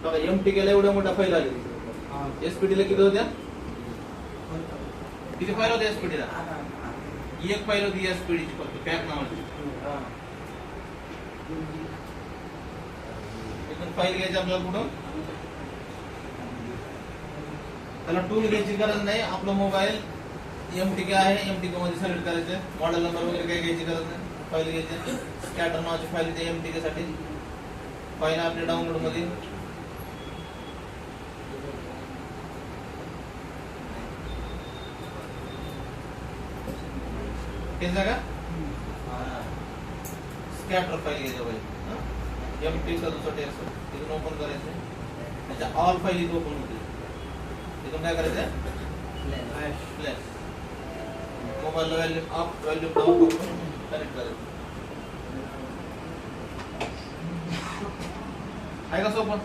बघा MTK ला एवढ्या मोठ्या फाईल आली. SPD ला किती होत्या? किती फाईल होत्या SPD ला? एक फाईल होती SPD ची फक्त पॅक नावाची. इथून फाईल घ्यायची आपल्याला कुठं? त्याला टूल घ्यायची गरज नाही. आपला मोबाईल MTK आहे, MTK मध्ये सिलेक्ट करायचं. मॉडेल नंबर वगैरे काही घ्यायची गरज नाही. फाईल घ्यायची. स्कॅटर नावाची फाईल येते MTK साठी. फाईल आपल्या डाउनलोड मध्ये. हे जागा स्कॅटर फाईल घ्यायची पाहिजे. MTK 67 असं तिथून ओपन करायचं. त्याच्या ऑल फाईल इथं ओपन होते. तिथून काय करायचं? Flash. Mobile value up value down connect करायचं. आहे का सोपं?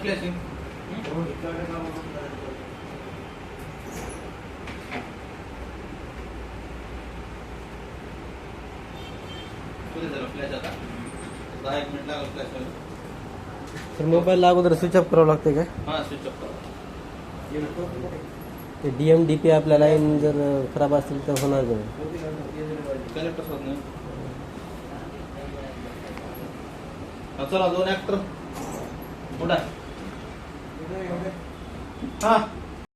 फ्लॅशिंग फ्लॅश आता 10 मिनिट लागेल फ्लॅश व्हायला. तर मोबाईल अगोदर स्विच ऑफ करावं लागते काय? हा स्विच ऑफ करा. ते DMDP आपल्या लाईन जर खराब असेल तर होणार नाही. कनेक्टच होत नाही. चला 2 ऍक्टर उडा. हा